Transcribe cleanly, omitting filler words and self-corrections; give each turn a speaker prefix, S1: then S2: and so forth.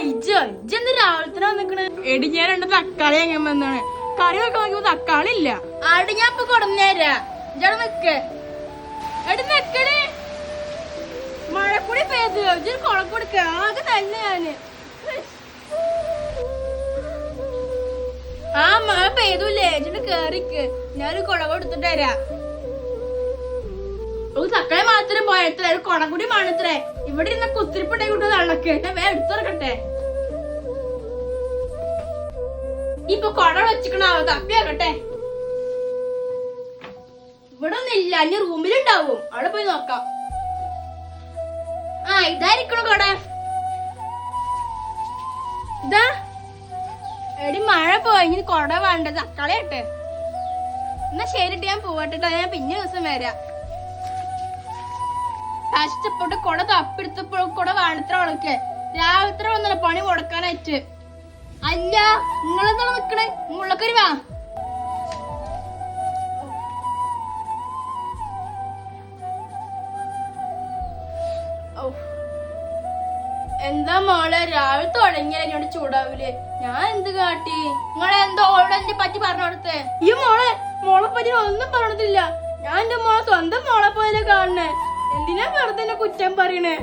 S1: ഇജ്ജെന്ത് രാവിലത്തിന് വന്നിക്കണ്? എടി ഞാൻ 2 തക്കാളി അങ്ങനെ വന്നാണ്. കറി വെക്കാൻ നോക്കിയപ്പോ തക്കാളി ഇല്ല. ആട് ഞാൻ ഇപ്പൊ കൊടുന്നേരാ. ഇജ്ജടെ നിക്ക്. എടി നിക്കണേ. മഴക്കൂടി പെയ്തു. ഇജ്ജ് കുളം കൊടുക്ക. ആകെ തന്നെ ഞാന്. ആ മഴ പെയ്തൂല്ലേ? ഇജ്ജ് കേറിക്ക്. ഞാനൊരു കുടവ് എടുത്തിട്ട് തരാം. തക്കാളി മാത്രം പോയത്രേ, ഒരു കുടം കൂടി മാണത്രേ. ഇവിടെ ഇരുന്ന കുത്തിരിപ്പുണ്ടായി കൂട്ടത് അള്ളക്ക്. ഞാൻ വേറെ എടുത്തിറക്കട്ടെ. ഇപ്പൊ കുട വെച്ചിക്കണാവോ? തപ്പിയാക്കട്ടെ. ഇവിടെ ഒന്നും ഇല്ല. ഇനി റൂമിലുണ്ടാവും. അവിടെ പോയി നോക്കാം. ആ ഇതായിരിക്കണോ കുട? ഇതാ. എടി മഴ പോയി. ഇനി കുട വേണ്ട. തക്കാളി ആട്ടെ. എന്നാ ശരിട്ട് ഞാൻ പോവട്ടെ. ഞാൻ പിന്നെ ദിവസം വരാം. കഷ്ടപ്പെട്ട് കുട തപ്പെടുത്തപ്പോഴും കുട വാണത്ര ഉണക്കെ. രാവിലത്തെ വന്നല്ല പണി മുടക്കാനായിട്ട്. അല്ല നിങ്ങളെന്താ നിക്കണേ? മുള്ളക്കരി വാ. എന്താ മോളെ രാവിലെ തുടങ്ങിയാൽ എന്നോട് ചൂടാവൂലേ? ഞാൻ എന്ത് കാട്ടി? നിങ്ങളെന്തോ ഓളോട് എന്നെ പറ്റി പറഞ്ഞു കൊടുത്തേ? ഈ മോളെ പറ്റി ഒന്നും പറഞ്ഞിട്ടില്ല. ഞാൻ എന്റെ മോളെ സ്വന്തം മോളെ പോലെ കാണണേ. എന്തിനാ വെറുതെ എന്നെ കുറ്റം പറയണേ?